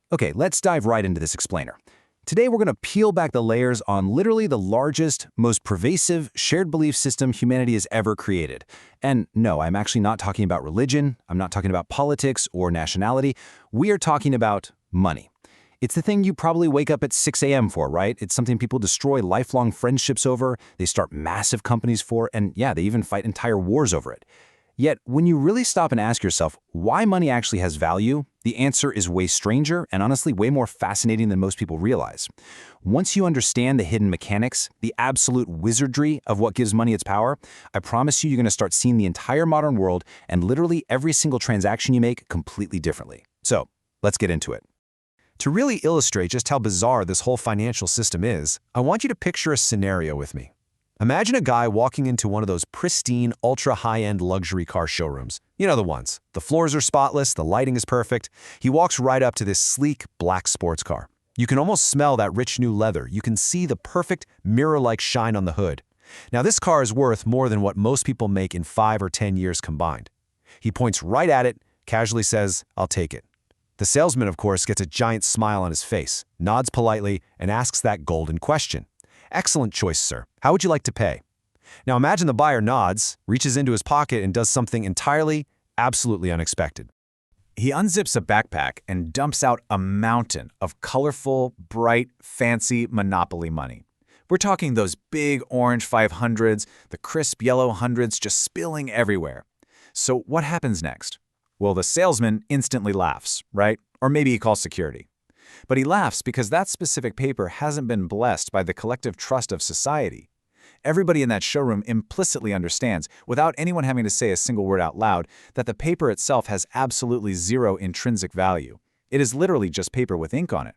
Okay, let's dive right into this explainer. Today we're going to peel back the layers on literally the largest, most pervasive shared belief system humanity has ever created. And no, I'm actually not talking about religion, I'm not talking about politics or nationality. We are talking about money. It's the thing you probably wake up at 6 a.m. for, right? It's something people destroy lifelong friendships over, they start massive companies for, and yeah, they even fight entire wars over it. Yet, when you really stop and ask yourself why money actually has value, the answer is way stranger and honestly way more fascinating than most people realize. Once you understand the hidden mechanics, the absolute wizardry of what gives money its power, I promise you're going to start seeing the entire modern world and literally every single transaction you make completely differently. So, let's get into it. To really illustrate just how bizarre this whole financial system is, I want you to picture a scenario with me. Imagine a guy walking into one of those pristine, ultra-high-end luxury car showrooms. You know the ones. The floors are spotless, the lighting is perfect. He walks right up to this sleek, black sports car. You can almost smell that rich new leather. You can see the perfect, mirror-like shine on the hood. Now, this car is worth more than what most people make in 5 or 10 years combined. He points right at it, casually says, "I'll take it." The salesman, of course, gets a giant smile on his face, nods politely, and asks that golden question. "Excellent choice, sir. How would you like to pay?" Now imagine the buyer nods, reaches into his pocket, and does something entirely, absolutely unexpected. He unzips a backpack and dumps out a mountain of colorful, bright, fancy Monopoly money. We're talking those big orange 500s, the crisp yellow hundreds just spilling everywhere. So what happens next? Well, the salesman instantly laughs, right? Or maybe he calls security. But he laughs because that specific paper hasn't been blessed by the collective trust of society. Everybody in that showroom implicitly understands, without anyone having to say a single word out loud, that the paper itself has absolutely zero intrinsic value. It is literally just paper with ink on it.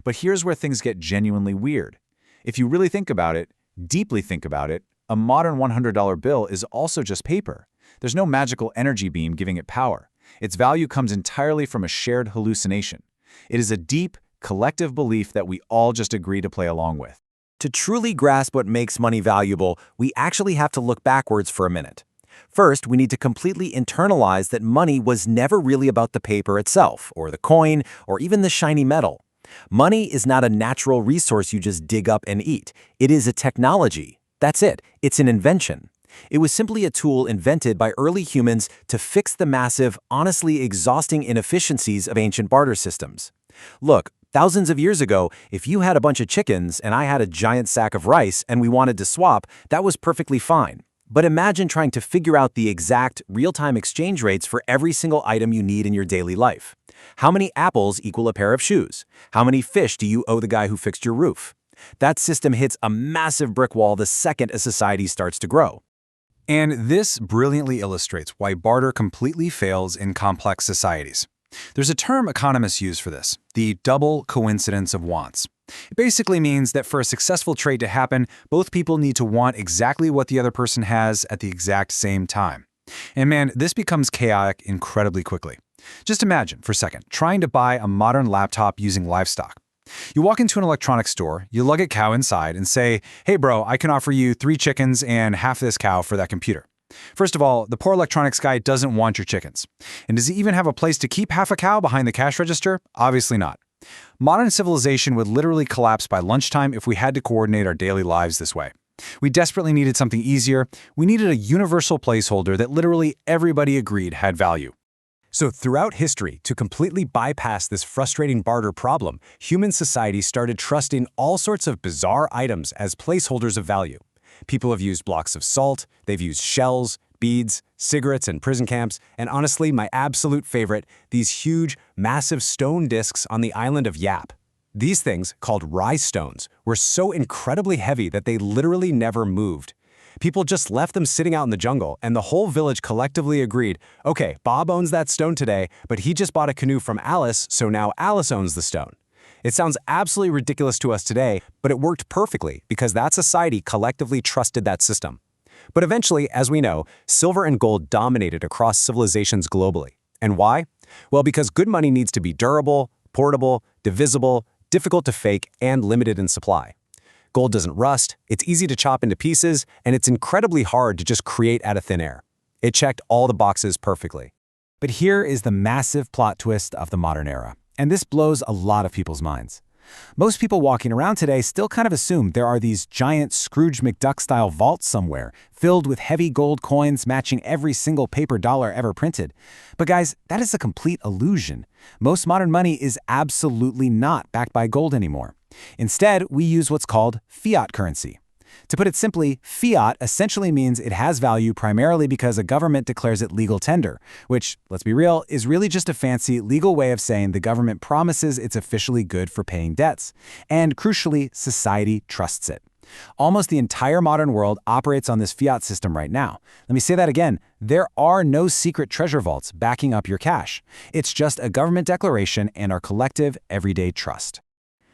But here's where things get genuinely weird. If you really think about it, deeply think about it, a modern $100 bill is also just paper. There's no magical energy beam giving it power. Its value comes entirely from a shared hallucination. It is a deep, collective belief that we all just agree to play along with. To truly grasp what makes money valuable, we actually have to look backwards for a minute. First, we need to completely internalize that money was never really about the paper itself, or the coin, or even the shiny metal. Money is not a natural resource you just dig up and eat. It is a technology. That's it. It's an invention. It was simply a tool invented by early humans to fix the massive, honestly exhausting inefficiencies of ancient barter systems. Look, thousands of years ago, if you had a bunch of chickens and I had a giant sack of rice and we wanted to swap, that was perfectly fine. But imagine trying to figure out the exact real-time exchange rates for every single item you need in your daily life. How many apples equal a pair of shoes? How many fish do you owe the guy who fixed your roof? That system hits a massive brick wall the second a society starts to grow. And this brilliantly illustrates why barter completely fails in complex societies. There's a term economists use for this, the double coincidence of wants. It basically means that for a successful trade to happen, both people need to want exactly what the other person has at the exact same time. And man, this becomes chaotic incredibly quickly. Just imagine, for a second, trying to buy a modern laptop using livestock. You walk into an electronics store, you lug a cow inside and say, "Hey bro, I can offer you 3 chickens and half this cow for that computer." First of all, the poor electronics guy doesn't want your chickens. And does he even have a place to keep half a cow behind the cash register? Obviously not. Modern civilization would literally collapse by lunchtime if we had to coordinate our daily lives this way. We desperately needed something easier. We needed a universal placeholder that literally everybody agreed had value. So throughout history, to completely bypass this frustrating barter problem, human society started trusting all sorts of bizarre items as placeholders of value. People have used blocks of salt, they've used shells, beads, cigarettes in prison camps, and honestly, my absolute favorite, these huge, massive stone discs on the island of Yap. These things, called rye stones, were so incredibly heavy that they literally never moved. People just left them sitting out in the jungle, and the whole village collectively agreed, okay, Bob owns that stone today, but he just bought a canoe from Alice, so now Alice owns the stone. It sounds absolutely ridiculous to us today, but it worked perfectly because that society collectively trusted that system. But eventually, as we know, silver and gold dominated across civilizations globally. And why? Well, because good money needs to be durable, portable, divisible, difficult to fake, and limited in supply. Gold doesn't rust, it's easy to chop into pieces, and it's incredibly hard to just create out of thin air. It checked all the boxes perfectly. But here is the massive plot twist of the modern era. And this blows a lot of people's minds. Most people walking around today still kind of assume there are these giant Scrooge McDuck-style vaults somewhere, filled with heavy gold coins matching every single paper dollar ever printed. But guys, that is a complete illusion. Most modern money is absolutely not backed by gold anymore. Instead, we use what's called fiat currency. To put it simply, fiat essentially means it has value primarily because a government declares it legal tender, which, let's be real, is really just a fancy legal way of saying the government promises it's officially good for paying debts. And crucially, society trusts it. Almost the entire modern world operates on this fiat system right now. Let me say that again. There are no secret treasure vaults backing up your cash. It's just a government declaration and our collective, everyday trust.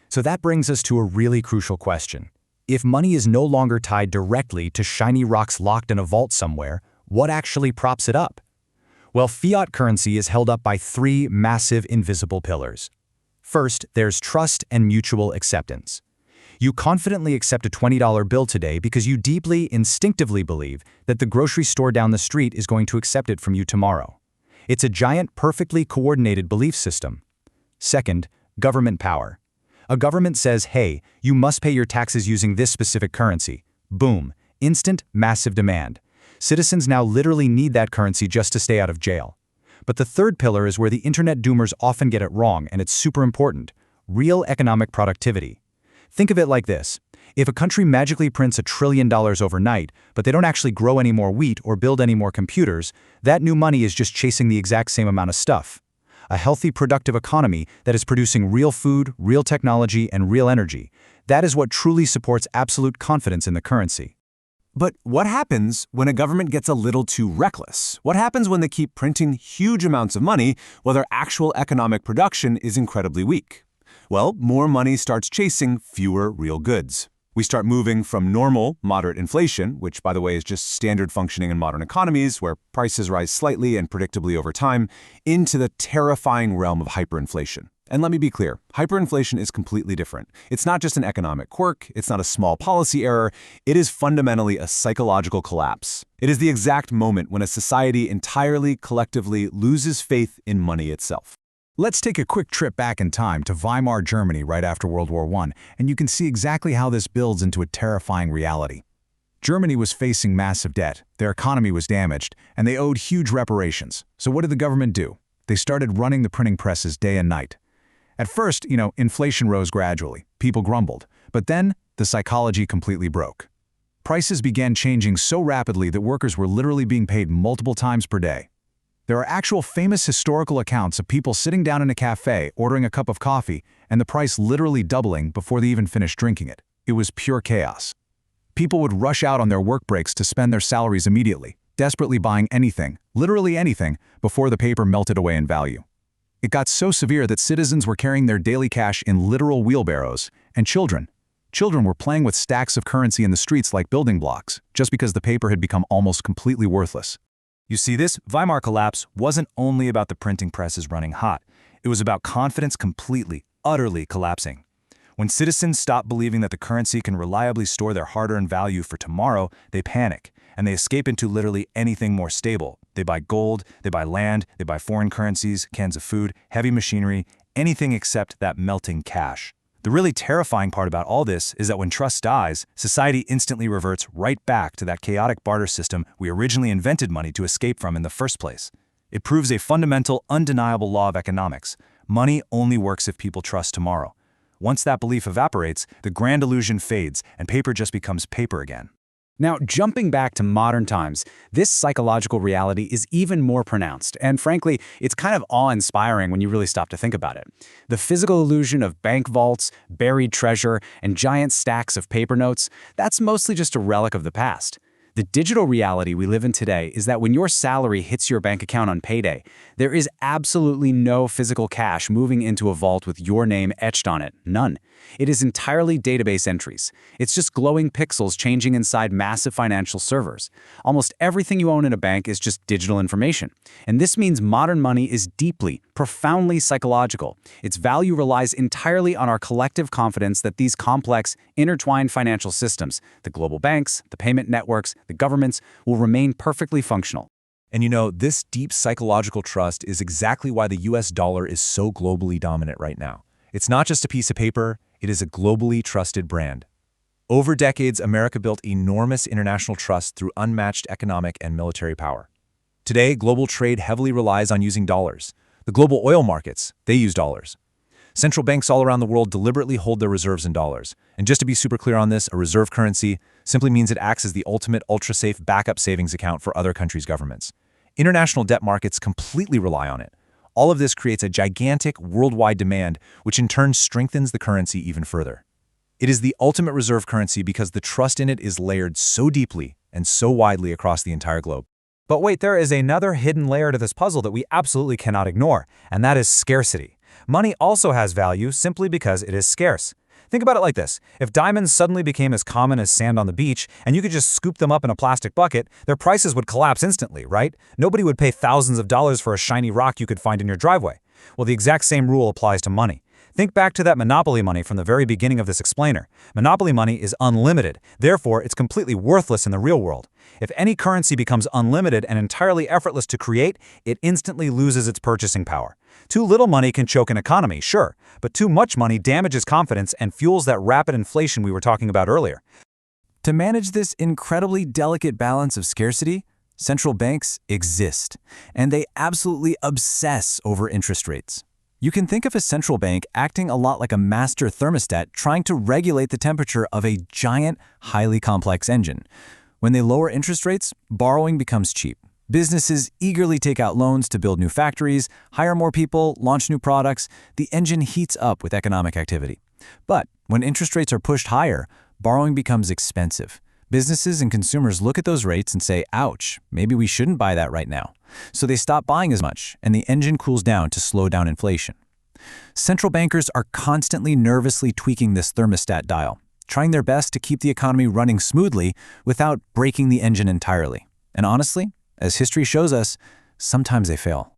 So that brings us to a really crucial question. If money is no longer tied directly to shiny rocks locked in a vault somewhere, what actually props it up? Well, fiat currency is held up by three massive invisible pillars. First, there's trust and mutual acceptance. You confidently accept a $20 bill today because you deeply, instinctively believe that the grocery store down the street is going to accept it from you tomorrow. It's a giant, perfectly coordinated belief system. Second, government power. A government says, hey, you must pay your taxes using this specific currency. Boom. Instant, massive demand. Citizens now literally need that currency just to stay out of jail. But the third pillar is where the internet doomers often get it wrong, and it's super important. Real economic productivity. Think of it like this. If a country magically prints $1 trillion overnight, but they don't actually grow any more wheat or build any more computers, that new money is just chasing the exact same amount of stuff. A healthy, productive economy that is producing real food, real technology, and real energy. That is what truly supports absolute confidence in the currency. But what happens when a government gets a little too reckless? What happens when they keep printing huge amounts of money while their actual economic production is incredibly weak? Well, more money starts chasing fewer real goods. We start moving from normal, moderate inflation, which, by the way, is just standard functioning in modern economies, where prices rise slightly and predictably over time, into the terrifying realm of hyperinflation. And let me be clear, hyperinflation is completely different. It's not just an economic quirk, it's not a small policy error, it is fundamentally a psychological collapse. It is the exact moment when a society entirely, collectively loses faith in money itself. Let's take a quick trip back in time to Weimar Germany right after World War I, and you can see exactly how this builds into a terrifying reality. Germany was facing massive debt, their economy was damaged, and they owed huge reparations. So what did the government do? They started running the printing presses day and night. At first, inflation rose gradually, people grumbled, but then the psychology completely broke. Prices began changing so rapidly that workers were literally being paid multiple times per day. There are actual famous historical accounts of people sitting down in a cafe, ordering a cup of coffee, and the price literally doubling before they even finished drinking it. It was pure chaos. People would rush out on their work breaks to spend their salaries immediately, desperately buying anything, literally anything, before the paper melted away in value. It got so severe that citizens were carrying their daily cash in literal wheelbarrows, and children were playing with stacks of currency in the streets like building blocks, just because the paper had become almost completely worthless. You see, this Weimar collapse wasn't only about the printing presses running hot. It was about confidence completely, utterly collapsing. When citizens stop believing that the currency can reliably store their hard-earned value for tomorrow, they panic, and they escape into literally anything more stable. They buy gold, they buy land, they buy foreign currencies, cans of food, heavy machinery, anything except that melting cash. The really terrifying part about all this is that when trust dies, society instantly reverts right back to that chaotic barter system we originally invented money to escape from in the first place. It proves a fundamental, undeniable law of economics. Money only works if people trust tomorrow. Once that belief evaporates, the grand illusion fades and paper just becomes paper again. Now, jumping back to modern times, this psychological reality is even more pronounced, and frankly, it's kind of awe-inspiring when you really stop to think about it. The physical illusion of bank vaults, buried treasure, and giant stacks of paper notes, that's mostly just a relic of the past. The digital reality we live in today is that when your salary hits your bank account on payday, there is absolutely no physical cash moving into a vault with your name etched on it. None. It is entirely database entries. It's just glowing pixels changing inside massive financial servers. Almost everything you own in a bank is just digital information. And this means modern money is deeply, profoundly psychological. Its value relies entirely on our collective confidence that these complex, intertwined financial systems, the global banks, the payment networks, the governments, will remain perfectly functional. And this deep psychological trust is exactly why the US dollar is so globally dominant right now. It's not just a piece of paper, it is a globally trusted brand. Over decades, America built enormous international trust through unmatched economic and military power. Today, global trade heavily relies on using dollars. The global oil markets, they use dollars. Central banks all around the world deliberately hold their reserves in dollars. And just to be super clear on this, a reserve currency simply means it acts as the ultimate ultra-safe backup savings account for other countries' governments. International debt markets completely rely on it. All of this creates a gigantic worldwide demand, which in turn strengthens the currency even further. It is the ultimate reserve currency because the trust in it is layered so deeply and so widely across the entire globe. But wait, there is another hidden layer to this puzzle that we absolutely cannot ignore, and that is scarcity. Money also has value simply because it is scarce. Think about it like this. If diamonds suddenly became as common as sand on the beach, and you could just scoop them up in a plastic bucket, their prices would collapse instantly, right? Nobody would pay thousands of dollars for a shiny rock you could find in your driveway. Well, the exact same rule applies to money. Think back to that Monopoly money from the very beginning of this explainer. Monopoly money is unlimited, therefore it's completely worthless in the real world. If any currency becomes unlimited and entirely effortless to create, it instantly loses its purchasing power. Too little money can choke an economy, sure, but too much money damages confidence and fuels that rapid inflation we were talking about earlier. To manage this incredibly delicate balance of scarcity, central banks exist, and they absolutely obsess over interest rates. You can think of a central bank acting a lot like a master thermostat trying to regulate the temperature of a giant, highly complex engine. When they lower interest rates, borrowing becomes cheap. Businesses eagerly take out loans to build new factories, hire more people, launch new products. The engine heats up with economic activity. But when interest rates are pushed higher, borrowing becomes expensive. Businesses and consumers look at those rates and say, ouch, maybe we shouldn't buy that right now. So they stop buying as much, and the engine cools down to slow down inflation. Central bankers are constantly nervously tweaking this thermostat dial, trying their best to keep the economy running smoothly without breaking the engine entirely. And honestly, as history shows us, sometimes they fail.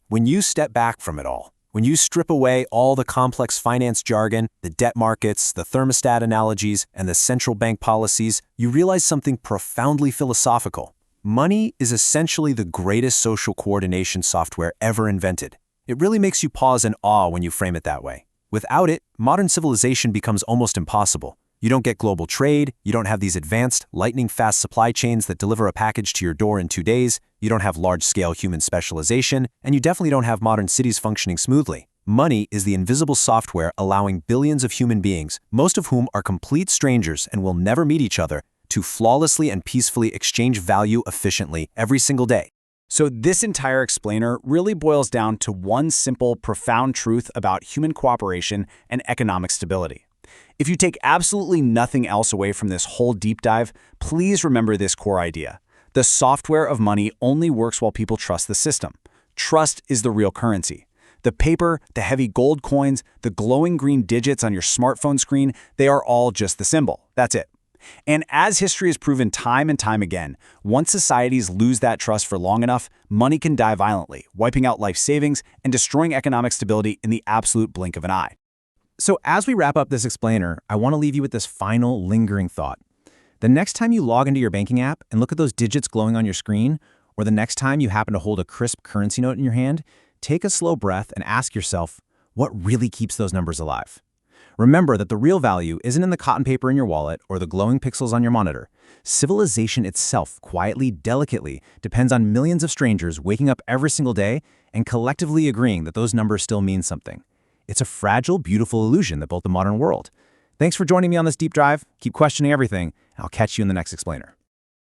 When you step back from it all, when you strip away all the complex finance jargon, the debt markets, the thermostat analogies, and the central bank policies, you realize something profoundly philosophical. Money is essentially the greatest social coordination software ever invented. It really makes you pause in awe when you frame it that way. Without it, modern civilization becomes almost impossible. You don't get global trade, you don't have these advanced, lightning-fast supply chains that deliver a package to your door in 2 days, you don't have large-scale human specialization, and you definitely don't have modern cities functioning smoothly. Money is the invisible software allowing billions of human beings, most of whom are complete strangers and will never meet each other, to flawlessly and peacefully exchange value efficiently every single day. So this entire explainer really boils down to one simple, profound truth about human cooperation and economic stability. If you take absolutely nothing else away from this whole deep dive, please remember this core idea. The software of money only works while people trust the system. Trust is the real currency. The paper, the heavy gold coins, the glowing green digits on your smartphone screen, they are all just the symbol. That's it. And as history has proven time and time again, once societies lose that trust for long enough, money can die violently, wiping out life savings and destroying economic stability in the absolute blink of an eye. So as we wrap up this explainer, I want to leave you with this final lingering thought. The next time you log into your banking app and look at those digits glowing on your screen, or the next time you happen to hold a crisp currency note in your hand, take a slow breath and ask yourself, what really keeps those numbers alive? Remember that the real value isn't in the cotton paper in your wallet or the glowing pixels on your monitor. Civilization itself, quietly, delicately, depends on millions of strangers waking up every single day and collectively agreeing that those numbers still mean something. It's a fragile, beautiful illusion that built the modern world. Thanks for joining me on this deep dive. Keep questioning everything, and I'll catch you in the next explainer.